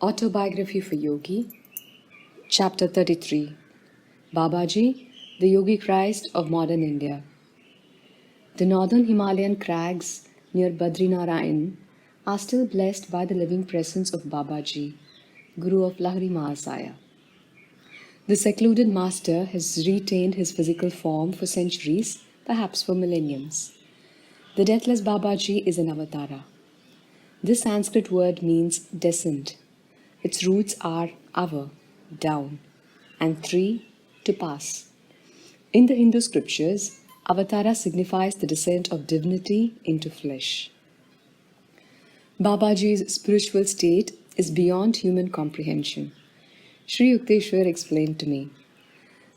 Autobiography for Yogi, Chapter 33, Babaji, the Yogi Christ of Modern India. The northern Himalayan crags near Badrinarayan are still blessed by the living presence of Babaji, Guru of Lahiri Mahasaya. The secluded master has retained his physical form for centuries, perhaps for millenniums. The deathless Babaji is an avatara. This Sanskrit word means descent. Its roots are ava, down, and three, to pass. In the Hindu scriptures, avatara signifies the descent of divinity into flesh. Babaji's spiritual state is beyond human comprehension. Sri Yukteswar explained to me,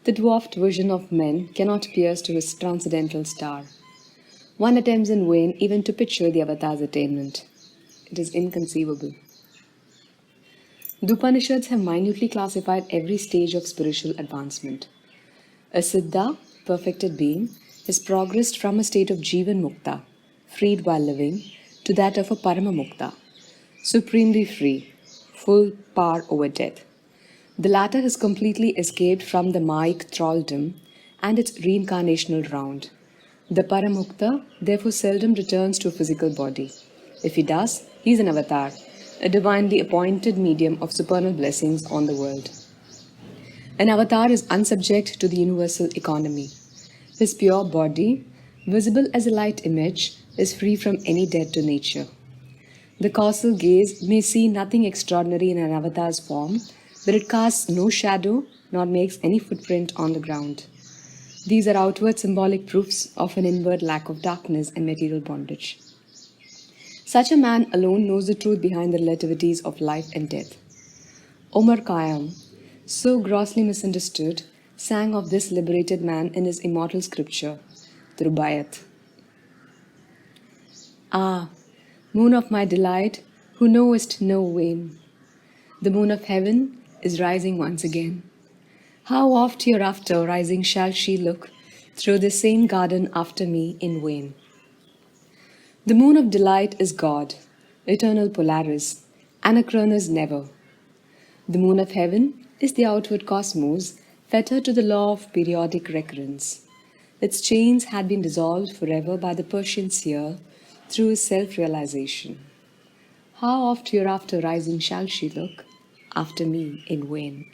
the dwarfed vision of men cannot pierce to his transcendental star. One attempts in vain even to picture the avatar's attainment. It is inconceivable. The Upanishads have minutely classified every stage of spiritual advancement. A Siddha, perfected being, has progressed from a state of Jivan Mukta, freed while living, to that of a Parama Mukta, supremely free, full power over death. The latter has completely escaped from the Maic thraldom and its reincarnational round. The Paramukta therefore seldom returns to a physical body. If he does, he is an avatar, a divinely appointed medium of supernal blessings on the world. An avatar is unsubject to the universal economy. His pure body, visible as a light image, is free from any debt to nature. The causal gaze may see nothing extraordinary in an avatar's form, but it casts no shadow nor makes any footprint on the ground. These are outward symbolic proofs of an inward lack of darkness and material bondage. Such a man alone knows the truth behind the relativities of life and death. Omar Khayyam, so grossly misunderstood, sang of this liberated man in his immortal scripture, the Rubaiyat. Ah, moon of my delight, who knowest no wane, the moon of heaven is rising once again. How oft hereafter rising shall she look through the same garden after me in vain? The moon of delight is God, eternal Polaris, anachronous never. The moon of heaven is the outward cosmos, fettered to the law of periodic recurrence. Its chains had been dissolved forever by the Persian seer through his self-realization. How oft hereafter rising shall she look after me in vain?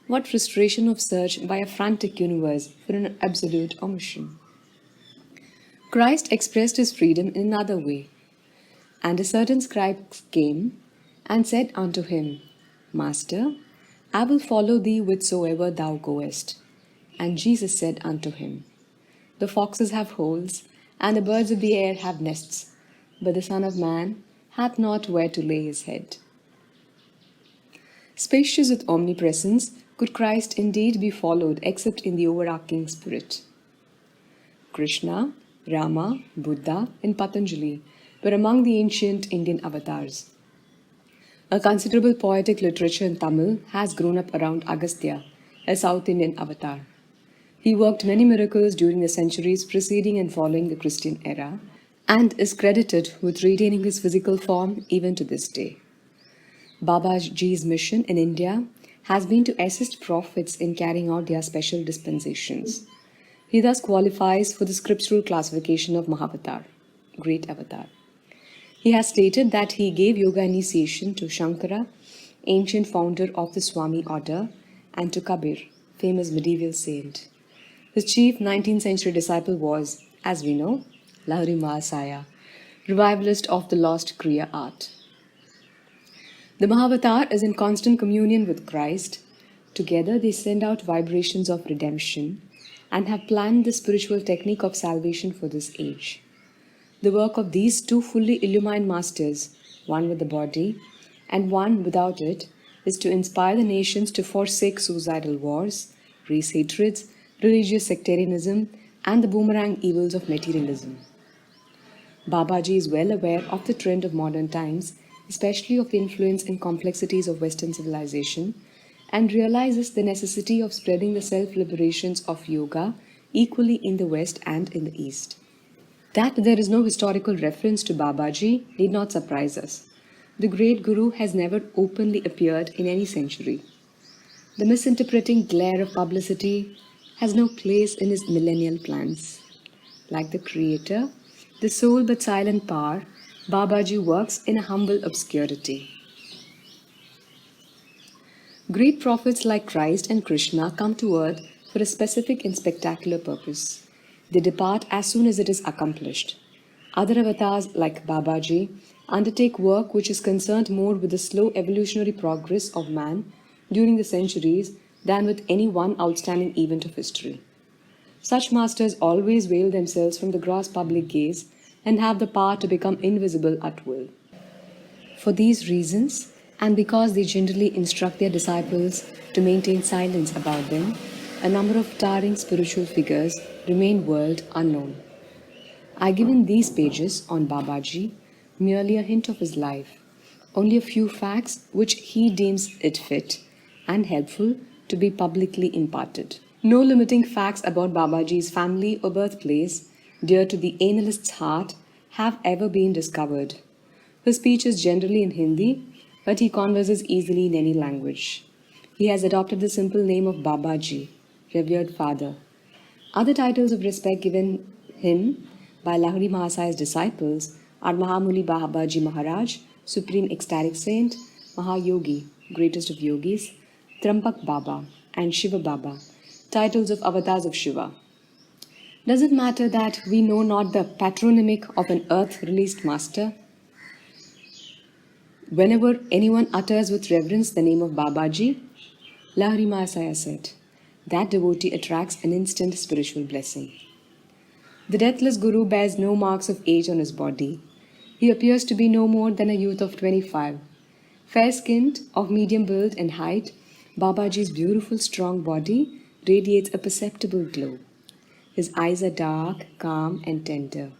What frustration of search by a frantic universe for an absolute omission! Christ expressed his freedom in another way. And a certain scribe came and said unto him, Master, I will follow thee whithersoever thou goest. And Jesus said unto him, The foxes have holes, and the birds of the air have nests, but the Son of Man hath not where to lay his head. Spacious with omnipresence, could Christ indeed be followed except in the overarching spirit? Krishna, Rama, Buddha, and Patanjali were among the ancient Indian avatars. A considerable poetic literature in Tamil has grown up around Agastya, a South Indian avatar. He worked many miracles during the centuries preceding and following the Christian era, and is credited with retaining his physical form even to this day. Babaji's mission in India has been to assist prophets in carrying out their special dispensations. He thus qualifies for the scriptural classification of Mahavatar, great avatar. He has stated that he gave yoga initiation to Shankara, ancient founder of the Swami order, and to Kabir, famous medieval saint. His chief 19th century disciple was, as we know, Lahiri Mahasaya, revivalist of the lost Kriya art. The Mahavatar is in constant communion with Christ. Together they send out vibrations of redemption and have planned the spiritual technique of salvation for this age. The work of these two fully illumined masters, one with the body and one without it, is to inspire the nations to forsake suicidal wars, race hatreds, religious sectarianism, and the boomerang evils of materialism. Babaji is well aware of the trend of modern times, especially of the influence and complexities of Western civilization, and realizes the necessity of spreading the self-liberations of yoga equally in the West and in the East. That there is no historical reference to Babaji need not surprise us. the great Guru has never openly appeared in any century. The misinterpreting glare of publicity has no place in his millennial plans. Like the Creator, the sole but silent power, Babaji works in a humble obscurity. Great prophets like Christ and Krishna come to earth for a specific and spectacular purpose. They depart as soon as it is accomplished. Other avatars like Babaji undertake work which is concerned more with the slow evolutionary progress of man during the centuries than with any one outstanding event of history. Such masters always veil themselves from the gross public gaze and have the power to become invisible at will. For these reasons, and because they generally instruct their disciples to maintain silence about them, a number of towering spiritual figures remain world unknown. I give in these pages on Babaji merely a hint of his life, only a few facts which he deems it fit and helpful to be publicly imparted. No limiting facts about Babaji's family or birthplace, dear to the analyst's heart, have ever been discovered. His speech is generally in Hindi, but he converses easily in any language. He has adopted the simple name of Babaji, revered father. Other titles of respect given him by Lahori Mahasaya's disciples are Mahamuni Babaji Maharaj, Supreme Ecstatic Saint, Mahayogi, greatest of yogis, Trampak Baba, and Shiva Baba, titles of avatars of Shiva. Does it matter that we know not the patronymic of an earth-released master? Whenever anyone utters with reverence the name of Babaji, Lahori Mahasaya said, that devotee attracts an instant spiritual blessing. The deathless Guru bears no marks of age on his body. He appears to be no more than a youth of 25. Fair-skinned, of medium build and height, Babaji's beautiful strong body radiates a perceptible glow. His eyes are dark, calm and tender.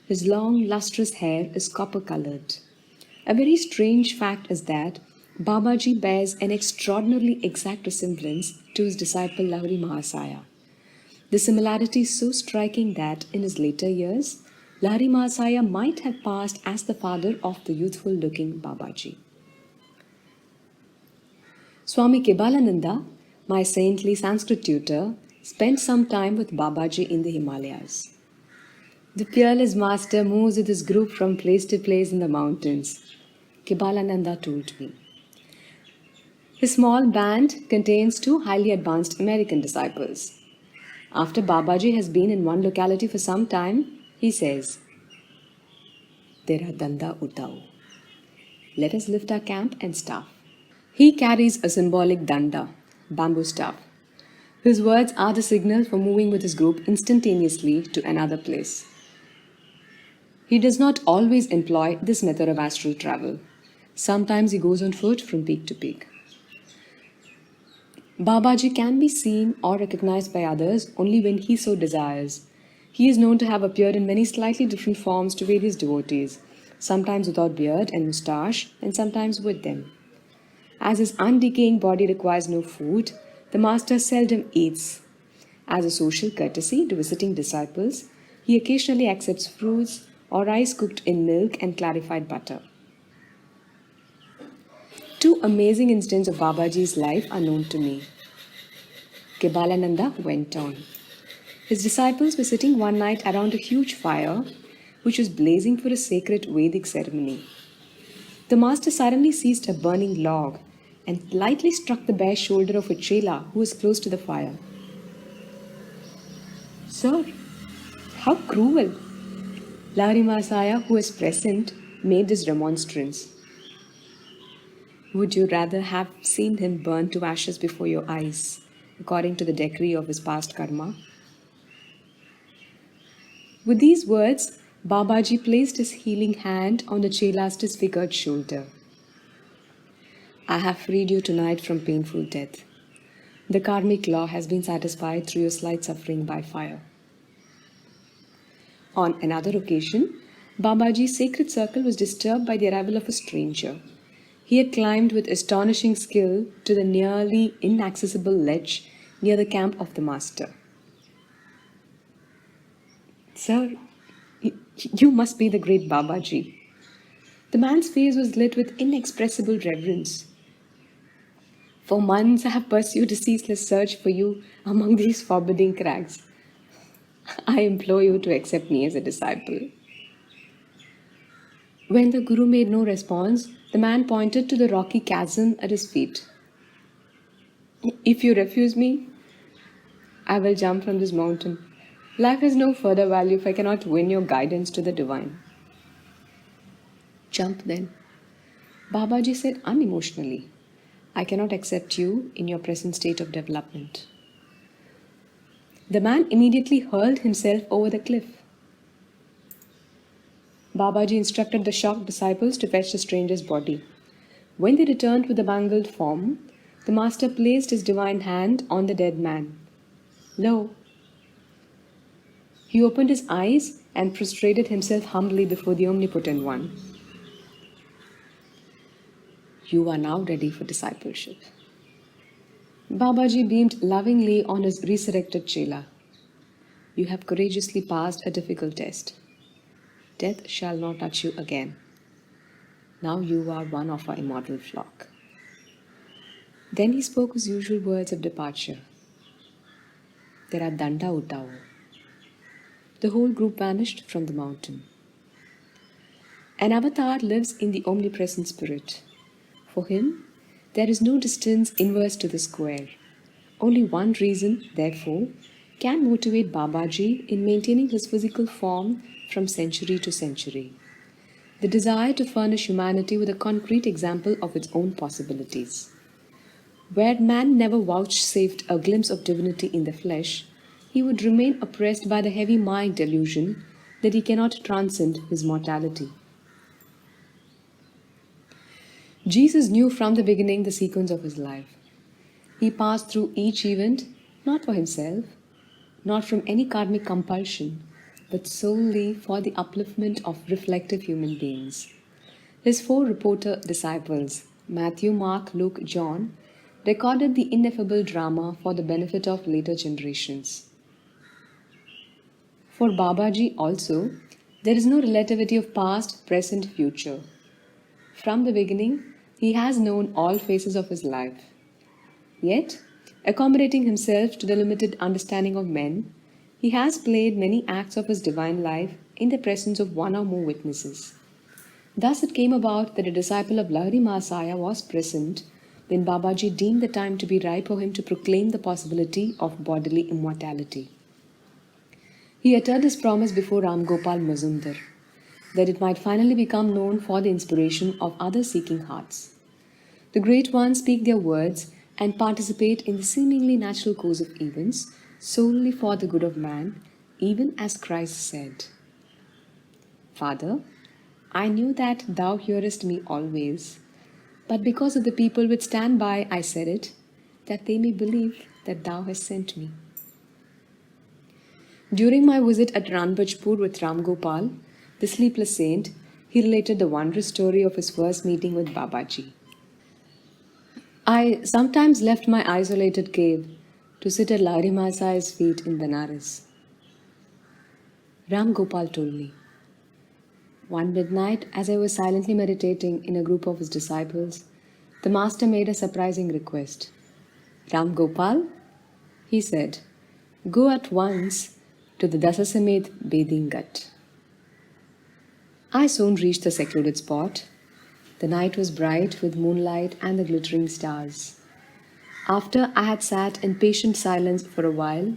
His long, lustrous hair is copper-colored. A very strange fact is that Babaji bears an extraordinarily exact resemblance to his disciple Lahori Mahasaya. The similarity is so striking that in his later years, Lahori Mahasaya might have passed as the father of the youthful-looking Babaji. Swami Kebalananda, my saintly Sanskrit tutor, spent some time with Babaji in the Himalayas. The fearless master moves with his group from place to place in the mountains, Kebalananda told me. His small band contains 2 highly advanced American disciples. After Babaji has been in one locality for some time, he says, Tera danda utao. Let us lift our camp and staff. He carries a symbolic danda, bamboo staff. His words are the signal for moving with his group instantaneously to another place. He does not always employ this method of astral travel. Sometimes he goes on foot from peak to peak. Babaji can be seen or recognized by others only when he so desires. He is known to have appeared in many slightly different forms to various devotees, sometimes without beard and moustache, and sometimes with them. As his undecaying body requires no food, the master seldom eats. As a social courtesy to visiting disciples, he occasionally accepts fruits or rice cooked in milk and clarified butter. 2 amazing incidents of Babaji's life are known to me. Kebalananda went on. His disciples were sitting one night around a huge fire which was blazing for a sacred Vedic ceremony. The master suddenly seized a burning log and lightly struck the bare shoulder of a chela who was close to the fire. Sir, how cruel! Lahori Mahasaya, who was present, made this remonstrance. Would you rather have seen him burn to ashes before your eyes, according to the decree of his past karma? With these words, Babaji placed his healing hand on the chela's disfigured shoulder. I have freed you tonight from painful death. The karmic law has been satisfied through your slight suffering by fire. On another occasion, Babaji's sacred circle was disturbed by the arrival of a stranger. He had climbed with astonishing skill to the nearly inaccessible ledge near the camp of the master. Sir, you must be the great Babaji. The man's face was lit with inexpressible reverence. For months I have pursued a ceaseless search for you among these forbidding crags. I implore you to accept me as a disciple. When the Guru made no response, the man pointed to the rocky chasm at his feet. If you refuse me, I will jump from this mountain. Life has no further value if I cannot win your guidance to the divine. Jump then. Babaji said unemotionally, I cannot accept you in your present state of development. The man immediately hurled himself over the cliff. Babaji instructed the shocked disciples to fetch the stranger's body. When they returned with the mangled form, the master placed his divine hand on the dead man. Lo! He opened his eyes and prostrated himself humbly before the Omnipotent One. You are now ready for discipleship. Babaji beamed lovingly on his resurrected chela. You have courageously passed a difficult test. Death shall not touch you again. Now you are one of our immortal flock. Then he spoke his usual words of departure. Tera danda utao. The whole group vanished from the mountain. An avatar lives in the omnipresent spirit. For him, there is no distance inverse to the square. Only one reason, therefore, can motivate Babaji in maintaining his physical form from century to century. The desire to furnish humanity with a concrete example of its own possibilities. Where man never vouchsafed a glimpse of divinity in the flesh, he would remain oppressed by the heavy mind delusion that he cannot transcend his mortality. Jesus knew from the beginning the sequence of his life. He passed through each event not for himself, not from any karmic compulsion, but solely for the upliftment of reflective human beings. His four reporter disciples, Matthew, Mark, Luke, John, recorded the ineffable drama for the benefit of later generations. For Babaji also, there is no relativity of past, present, future. From the beginning, he has known all phases of his life. Yet, accommodating himself to the limited understanding of men, he has played many acts of his divine life in the presence of one or more witnesses. Thus it came about that a disciple of Lahiri Mahasaya was present when Babaji deemed the time to be ripe for him to proclaim the possibility of bodily immortality. He uttered this promise before Ram Gopal Mazumdar, that it might finally become known for the inspiration of other seeking hearts. The great ones speak their words and participate in the seemingly natural course of events solely for the good of man, even as Christ said, Father, I knew that thou hearest me always, but because of the people which stand by I said it, that they may believe that thou hast sent me. During my visit at Ranbajpur with Ram Gopal, the sleepless saint, he related the wondrous story of his first meeting with Babaji. I sometimes left my isolated cave to sit at Lahiri Mahasaya's feet in Benares. Ram Gopal told me, one midnight, as I was silently meditating in a group of his disciples, the master made a surprising request. Ram Gopal, he said, go at once to the Dasasamed bathing gut. I soon reached the secluded spot. The night was bright with moonlight and the glittering stars. After I had sat in patient silence for a while,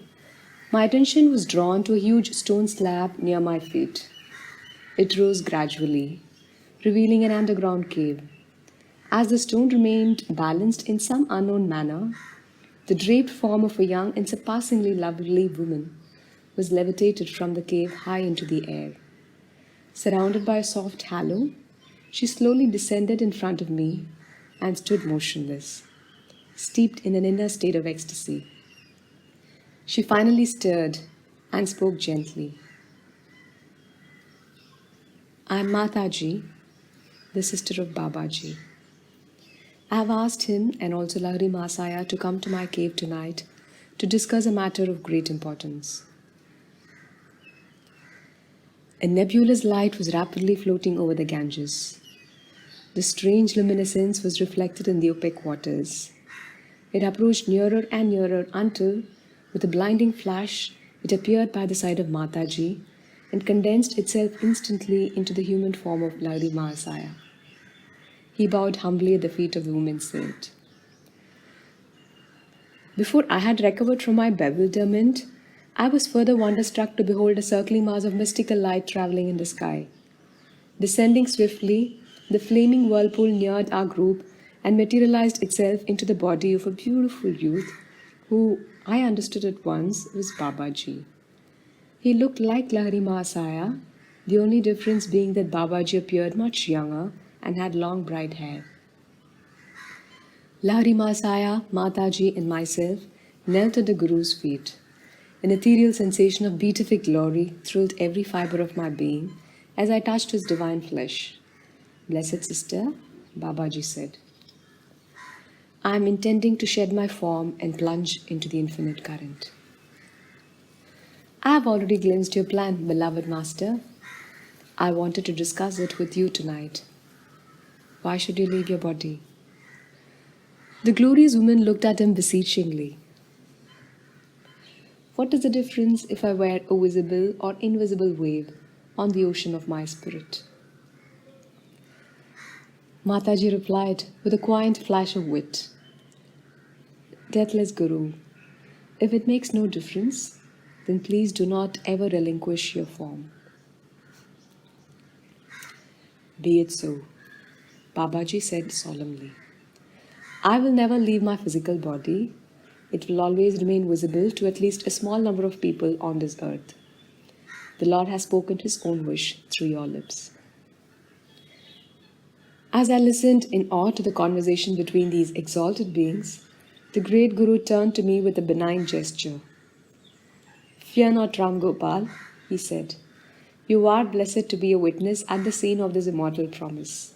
my attention was drawn to a huge stone slab near my feet. It rose gradually, revealing an underground cave. As the stone remained balanced in some unknown manner, the draped form of a young and surpassingly lovely woman was levitated from the cave high into the air. Surrounded by a soft halo, she slowly descended in front of me and stood motionless, steeped in an inner state of ecstasy. She finally stirred and spoke gently. I am Mataji, the sister of Babaji. I have asked him and also Lahiri Mahasaya to come to my cave tonight to discuss a matter of great importance. A nebulous light was rapidly floating over the Ganges. The strange luminescence was reflected in the opaque waters. It approached nearer and nearer until, with a blinding flash, it appeared by the side of Mataji and condensed itself instantly into the human form of Lahiri Mahasaya. He bowed humbly at the feet of the woman saint. Before I had recovered from my bewilderment, I was further wonderstruck to behold a circling mass of mystical light traveling in the sky. Descending swiftly, the flaming whirlpool neared our group and materialized itself into the body of a beautiful youth who, I understood at once, was Babaji. He looked like Lahiri Mahasaya, the only difference being that Babaji appeared much younger and had long bright hair. Lahiri Mahasaya, Mataji, and myself knelt at the Guru's feet. An ethereal sensation of beatific glory thrilled every fibre of my being as I touched his divine flesh. "Blessed sister," Babaji said, "I am intending to shed my form and plunge into the infinite current." "I have already glimpsed your plan, beloved master. I wanted to discuss it with you tonight. Why should you leave your body?" The glorious woman looked at him beseechingly. "What is the difference if I were a visible or invisible wave on the ocean of my spirit?" Mataji replied with a quiet flash of wit, "Deathless Guru, if it makes no difference, then please do not ever relinquish your form." "Be it so," Babaji said solemnly. "I will never leave my physical body. It will always remain visible to at least a small number of people on this earth. The Lord has spoken his own wish through your lips." As I listened in awe to the conversation between these exalted beings, the great Guru turned to me with a benign gesture. "Fear not, Ram Gopal," he said. "You are blessed to be a witness at the scene of this immortal promise."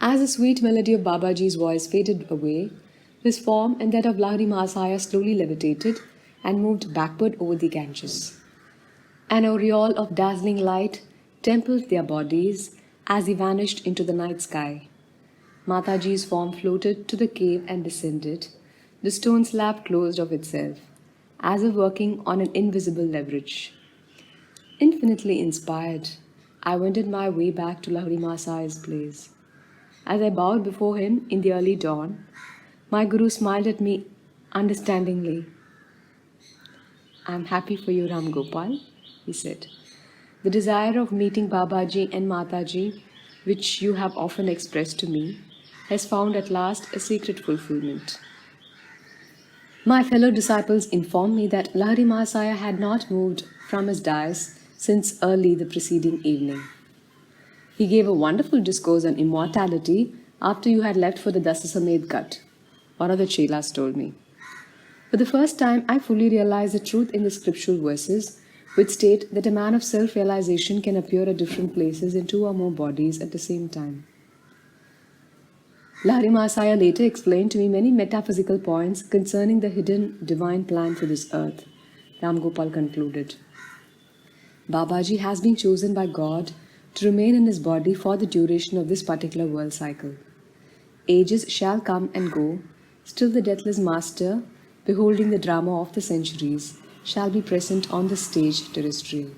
As the sweet melody of Babaji's voice faded away, his form and that of Lahiri Mahasaya slowly levitated and moved backward over the Ganges. An aureole of dazzling light templed their bodies as he vanished into the night sky. Mataji's form floated to the cave and descended. The stone slab closed of itself, as if working on an invisible leverage. Infinitely inspired, I wended my way back to Lahiri Mahasaya's place. As I bowed before him in the early dawn, my Guru smiled at me understandingly. "I am happy for you, Ram Gopal," he said. "The desire of meeting Babaji and Mataji, which you have often expressed to me, has found at last a secret fulfillment." My fellow disciples informed me that Lahiri Mahasaya had not moved from his dais since early the preceding evening. "He gave a wonderful discourse on immortality after you had left for the Dasasamed Ghat," one of the chelas told me. For the first time, I fully realized the truth in the scriptural verses, which state that a man of self-realization can appear at different places in two or more bodies at the same time. Lahiri Mahasaya later explained to me many metaphysical points concerning the hidden divine plan for this earth. Ram Gopal concluded. Babaji has been chosen by God to remain in his body for the duration of this particular world cycle. Ages shall come and go, still the deathless master, beholding the drama of the centuries, shall be present on the stage terrestrial.